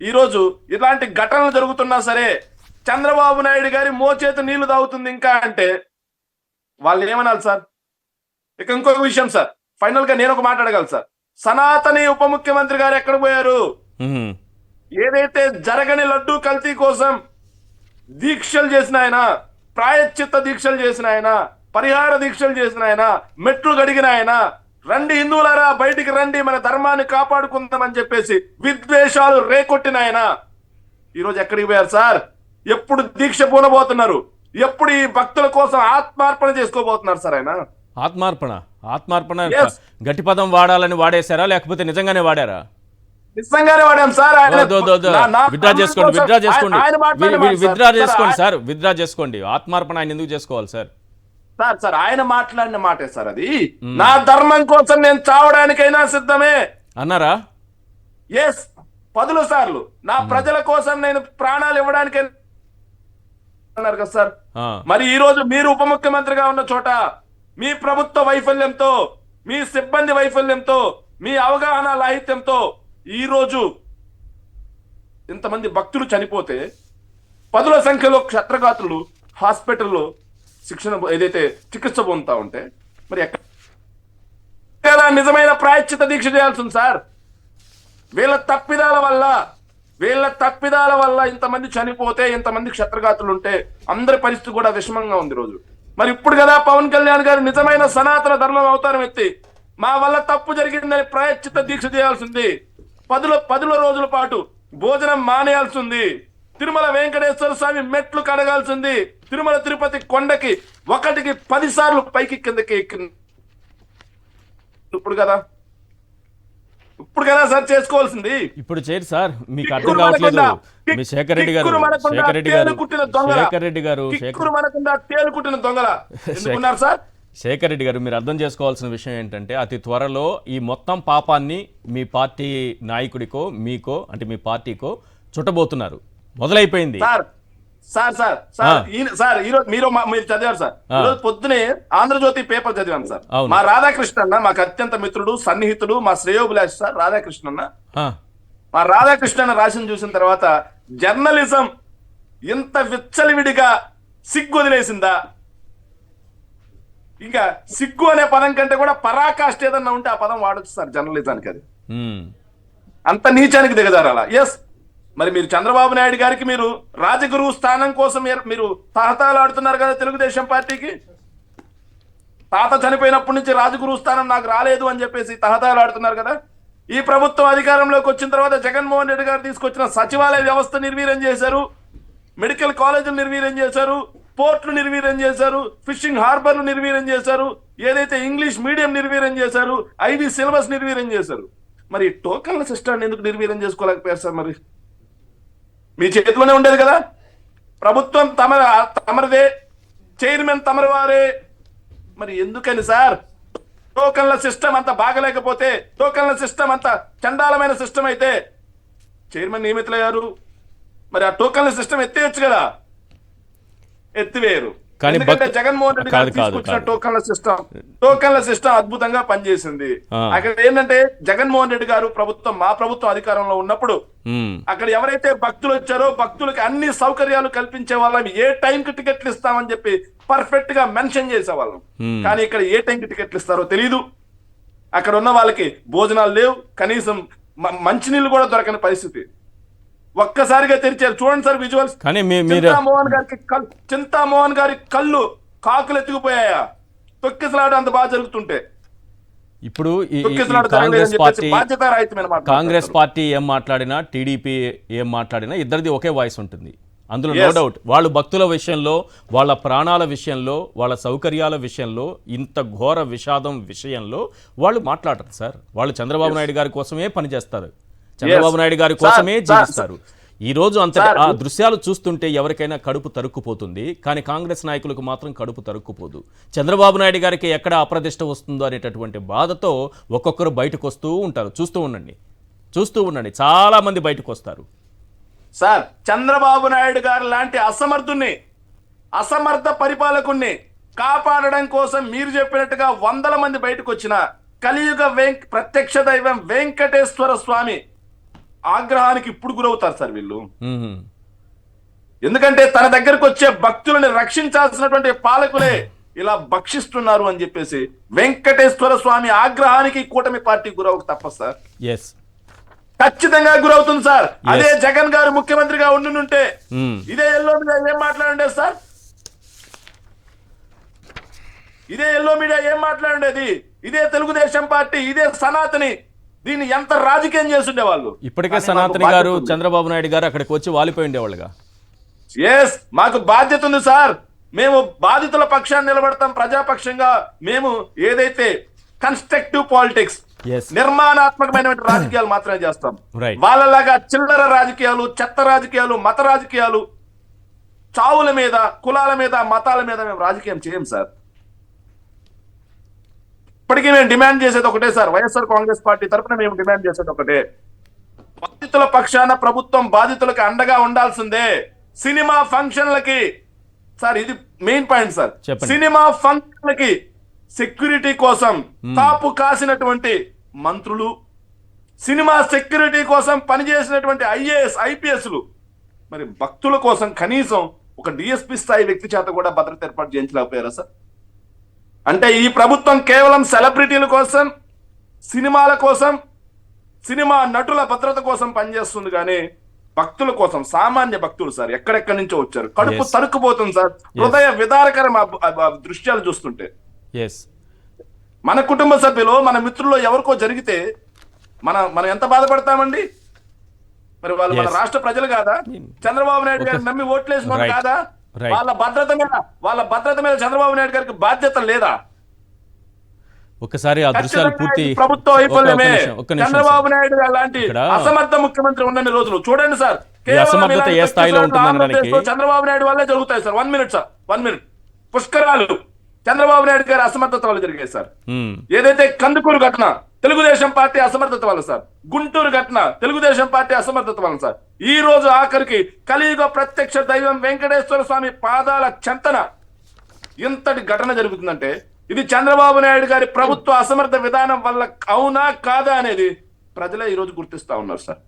ఈరోజు ఇలాంటి ఘటనలు జరుగుతున్నా సరే చంద్రబాబు నాయుడు గారి మోచేతి నీళ్లు తాగుతుంది ఇంకా అంటే వాళ్ళు ఏమనాలి సార్? ఇక ఇంకొక విషయం సార్, ఫైనల్ గా నేను ఒక మాట్లాడగలను సార్. సనాతని ఉప ముఖ్యమంత్రి గారు ఎక్కడ పోయారు? ఏదైతే జరగని లడ్డూ కల్తీ కోసం దీక్షలు చేసిన ఆయన, ప్రాయశ్చిత్త దీక్షలు చేసిన ఆయన, పరిహార దీక్షలు చేసిన ఆయన, మెట్లు గడిగిన ఆయన, రండి హిందువులారా బయటికి రండి మన ధర్మాన్ని కాపాడుకుందామని చెప్పేసి విద్వేషాలు రేకొట్టిన ఆయన ఈరోజు ఎక్కడికి పోయారు సార్? ఎప్పుడు దీక్ష పూనబోతున్నారు? ఎప్పుడు ఈ భక్తుల కోసం ఆత్మార్పణ చేసుకోబోతున్నారు సార్ ఆయన? ఆత్మార్పణ గట్టి పదం వాడాలని వాడేశారా లేకపోతే నిజంగానే వాడారా? నిజంగానే వాడాం సార్. విత్డ్రా చేసుకోండి. ఆత్మార్పణ ఆయన ఎందుకు చేసుకోవాలి సార్? సార్ ఆయన మాట్లాడిన మాటే సార్ అది. నా ధర్మం కోసం నేను చావడానికైనా సిద్ధమే అన్నారా? ఎస్, 10 సార్లు నా ప్రజల కోసం నేను ప్రాణాలు ఇవ్వడానికి అన్నారు కదా సార్. మరి ఈ రోజు మీరు ఉప ముఖ్యమంత్రిగా ఉన్న చోట మీ ప్రభుత్వ వైఫల్యంతో, మీ సిబ్బంది వైఫల్యంతో, మీ అవగాహన రాహిత్యంతో ఈ రోజు ఇంతమంది భక్తులు చనిపోతే 10ల సంఖ్యలో క్షత్రగాత్రులు హాస్పిటల్లో శిక్షణ ఏదైతే చికిత్స పొందుతా ఉంటే మరి ఎక్కడ నిజమైన ప్రాయశ్చిత దీక్ష చేయాల్సింది సార్? వీళ్ళ తప్పిదాల వల్ల ఇంతమంది చనిపోతే, ఇంతమంది క్షత్రగాత్రులు ఉంటే అందరి పరిస్థితి కూడా విషమంగా ఉంది రోజు. మరి ఇప్పుడు కదా పవన్ కళ్యాణ్ గారు నిజమైన సనాతన ధర్మం అవతారం ఎత్తి మా వల్ల తప్పు జరిగిందని ప్రాయశ్చిత దీక్ష చేయాల్సింది. 10 రోజుల పాటు భోజనం మానేయాల్సింది. తిరుమల వెంకటేశ్వర స్వామి మెట్లు కడగాల్సింది. తిరుమల తిరుపతి కొండకి 1కి 10 సార్లు పైకి కిందకి ఎక్కింది. ఇప్పుడు కదా సార్ చేసుకోవాల్సింది. ఇప్పుడు చేయరు సార్, మీకు అర్థం కావట్లేదు. మీ శేఖర్ రెడ్డి గారు శేఖర్ రెడ్డి గారు మీరు అర్థం చేసుకోవాల్సిన విషయం ఏంటంటే అతి త్వరలో ఈ మొత్తం పాపాన్ని మీ పార్టీ నాయకుడికో మీకో అంటే మీ పార్టీకో చుట్టబోతున్నారు. మొదలైపోయింది ఈరోజు మీరు చదివారు సార్. ఈరోజు పొద్దునే ఆంధ్రజ్యోతి పేపర్ చదివాను సార్. మా రాధాకృష్ణ అన్న మాకు అత్యంత మిత్రుడు, సన్నిహితుడు, మా శ్రేయోభిలాష్ సార్ రాధాకృష్ణ అన్న. మా రాధాకృష్ణ అన్న రాసిన చూసిన తర్వాత జర్నలిజం ఇంత విచ్చలివిడిగా సిగ్గు వదిలేసిందా? ఇంకా సిగ్గు అనే పదం కంటే కూడా పరాకాష్ట ఏదన్నా ఉంటే ఆ పదం వాడచ్చు సార్ జర్నలిజానికి. అది అంత నీచానికి దిగజారాలా? ఎస్, మరి మీరు చంద్రబాబు నాయుడు గారికి మీరు రాజగురువు స్థానం కోసం మీరు తహతాలాడుతున్నారు కదా తెలుగుదేశం పార్టీకి. తాత చనిపోయినప్పటి నుంచి రాజగురువు స్థానం నాకు రాలేదు అని చెప్పేసి తహతాలాడుతున్నారు కదా. ఈ ప్రభుత్వం అధికారంలోకి వచ్చిన తర్వాత జగన్మోహన్ రెడ్డి గారు తీసుకొచ్చిన సచివాలయ వ్యవస్థ నిర్వీర్యం చేశారు, మెడికల్ కాలేజీలు నిర్వీర్యం చేశారు, పోర్టులు నిర్వీర్యం చేశారు, ఫిషింగ్ హార్బర్లు నిర్వీర్యం చేశారు, ఏదైతే ఇంగ్లీష్ మీడియం నిర్వీర్యం చేశారు, ఐబీ సిలబస్ నిర్వీర్యం చేశారు. మరి టోకన్ల సిస్టాన్ని ఎందుకు నిర్వీర్యం చేసుకోలేకపోయారు సార్? మరి మీ చేతిలోనే ఉండేది కదా. ప్రభుత్వం తమరిదే, చైర్మన్ తమరి వారే. మరి ఎందుకని సార్ టోకన్ల సిస్టమ్ అంత బాగలేకపోతే, టోకన్ల సిస్టమ్ అంత చండాలమైన సిస్టమ్ అయితే చైర్మన్ నియమితులయ్యారు. మరి ఆ టోకన్ల సిస్టమ్ ఎత్తేయచ్చు కదా, ఎత్తివేయరు. ఎందుకంటే జగన్మోహన్ రెడ్డి గారు తీసుకొచ్చిన టోకన్ల సిస్టమ్ అద్భుతంగా పనిచేసింది. అక్కడ ఏంటంటే జగన్మోహన్ రెడ్డి గారు మా ప్రభుత్వం అధికారంలో ఉన్నప్పుడు అక్కడ ఎవరైతే భక్తులు వచ్చారో భక్తులకి అన్ని సౌకర్యాలు కల్పించే వాళ్ళం, ఏ టైంకి టికెట్లు ఇస్తామని చెప్పి పర్ఫెక్ట్ గా మెన్షన్ చేసేవాళ్ళం. కానీ ఇక్కడ ఏ టైంకి టికెట్లు ఇస్తారో తెలీదు. అక్కడ ఉన్న వాళ్ళకి భోజనాలు లేవు, కనీసం మంచినీళ్ళు కూడా దొరకని పరిస్థితి. ఒక్కసారిగా తెరిచారు చూడండి సార్ విజువల్స్. చింతామోహన్ గారి కళ్ళు కాకులు ఎత్తుకుపోయాయా తొక్కిసలాట అంత బాగా జరుగుతుంటే? ఇప్పుడు కాంగ్రెస్ పార్టీ ఏం మాట్లాడినా, టీడీపీ ఏం మాట్లాడినా ఇద్దరిది ఒకే వాయిస్ ఉంటుంది. అందులో నో డౌట్. వాళ్ళు భక్తుల విషయంలో, వాళ్ళ ప్రాణాల విషయంలో, వాళ్ళ సౌకర్యాల విషయంలో, ఇంత ఘోర విషాదం విషయంలో వాళ్ళు మాట్లాడరు సార్. వాళ్ళు చంద్రబాబు నాయుడు గారి కోసమే పనిచేస్తారు, చంద్రబాబు నాయుడు గారి కోసమే జీవిస్తారు. ఈ రోజు అంత ఆ దృశ్యాలు చూస్తుంటే ఎవరికైనా కడుపు తరుక్కుపోతుంది, కానీ కాంగ్రెస్ నాయకులకు మాత్రం కడుపు తరుక్కుపోదు. చంద్రబాబు నాయుడు గారికి ఎక్కడ అప్రదిష్ట వస్తుందో అనేటటువంటి బాధతో ఒక్కొక్కరు బయటకు వస్తూ ఉంటారు. చూస్తూ ఉండండి, చాలా మంది బయటకు వస్తారు. సార్ చంద్రబాబు నాయుడు గారు లాంటి అసమర్థ పరిపాలకుణ్ణి కాపాడడం కోసం మీరు చెప్పినట్టుగా 100ల మంది బయటకు వచ్చిన కలియుగ ప్రత్యక్ష దైవం వెంకటేశ్వర స్వామి ఆగ్రహానికి ఇప్పుడు గురవుతారు సార్ వీళ్ళు. మ్మ్. ఎందుకంటే తన దగ్గరకు వచ్చే భక్తులని రక్షించాల్సినటువంటి పాలకులే ఇలా భక్షిస్తున్నారు అని చెప్పేసి వెంకటేశ్వర స్వామి ఆగ్రహానికి కూటమి పార్టీ గురవక తప్ప సార్. ఎస్. ఖచ్చితంగా గురవుతుంది సార్. అదే జగన్ గారు ముఖ్యమంత్రిగా ఉండుంటే ఇదే ఎల్లో మీడియా ఏం మాట్లాడండి సార్? ఇదే ఎల్లో మీడియా ఏం మాట్లాడేది? ఇదే తెలుగుదేశం పార్టీ, ఇదే సనాతని దీన్ని ఎంత రాజకీయం చేస్తుండే వాళ్ళు. ఇప్పటికే సనాతని గారు, చంద్రబాబు నాయుడు గారు అక్కడికి వచ్చి వాలిపోయి ఉండేవాళ్ళుగా. ఎస్, మాకు బాధ్యత ఉంది సార్. మేము బాధితుల పక్షాన్ని నిలబడతాం ప్రజాపక్షంగా. మేము ఏదైతే కన్స్ట్రక్టివ్ పాలిటిక్స్, నిర్మాణాత్మకమైన రాజకీయాలు మాత్రమే చేస్తాం. వాళ్ళలాగా చిల్లర రాజకీయాలు, చెత్త రాజకీయాలు, మత రాజకీయాలు, చావుల మీద, కులాల మీద, మతాల మీద మేము రాజకీయం చేయం సార్. ఇప్పటికీ మేము డిమాండ్ చేసేది ఒకటే సార్. వైఎస్ఆర్ కాంగ్రెస్ పార్టీ తరఫున మేము డిమాండ్ చేసేది ఒకటే. బాధితుల పక్షాన ప్రభుత్వం బాధితులకు అండగా ఉండాల్సిందే. సినిమా ఫంక్షన్లకి సార్, ఇది మెయిన్ పాయింట్ సార్, సినిమా ఫంక్షన్లకి సెక్యూరిటీ కోసం తాపు కాసినటువంటి మంత్రులు, సినిమా సెక్యూరిటీ కోసం పనిచేసినటువంటి ఐఏఎస్ ఐపీఎస్లు మరి భక్తుల కోసం కనీసం ఒక డిఎస్పీ స్థాయి వ్యక్తి చేత కూడా భద్రత ఏర్పాటు చేయించలేకపోయారా సార్? అంటే ఈ ప్రభుత్వం కేవలం సెలబ్రిటీల కోసం, సినిమాల కోసం, సినిమా నటుల భద్రత కోసం పనిచేస్తుంది కానీ భక్తుల కోసం, సామాన్య భక్తులు సార్ ఎక్కడెక్కడి నుంచో వచ్చారు. కడుపు తరుక్కుపోతుంది సార్ హృదయ విదారకరం దృశ్యాలు చూస్తుంటే. మన కుటుంబ సభ్యులు, మన మిత్రుల్లో ఎవరికో జరిగితే మనం ఎంత బాధపడతామండి? మరి వాళ్ళు మన రాష్ట్ర ప్రజలు కాదా? చంద్రబాబు నాయుడు గారిని నమ్మి ఓట్లేసిన కాదా? వాళ్ళ భద్రత మీద చంద్రబాబు నాయుడు గారికి బాధ్యత లేదా? ఒకసారి ఆ దృశ్యాలు పూర్తి ప్రభుత్వ వైఫల్యమే. చంద్రబాబు నాయుడు గారు లాంటి అసమర్థ ముఖ్యమంత్రి ఉన్నన్ని రోజులు చూడండి సార్, అసమర్థత ఏ స్థాయిలో ఉంటుందనడానికి చంద్రబాబు నాయుడు వల్లే జరుగుతాయి సార్. 1 minute sir, 1 minute. పుష్కరాలు చంద్రబాబు నాయుడు గారి అసమర్థత వల్ల జరిగాయి సార్. ఏదైతే కందుకూరు ఘటన తెలుగుదేశం పార్టీ అసమర్థత వల్ల సార్, గుంటూరు ఘటన తెలుగుదేశం పార్టీ అసమర్థత వల్ల సార్, ఈ రోజు ఆఖరికి కలియుగ ప్రత్యక్ష దైవం వెంకటేశ్వర స్వామి పాదాల చెంతన ఇంతటి ఘటన జరుగుతుందంటే ఇది చంద్రబాబు నాయుడు గారి ప్రభుత్వ అసమర్థ విధానం వల్ల అవునా కాదా అనేది ప్రజలే ఈ రోజు గుర్తిస్తా ఉన్నారు సార్.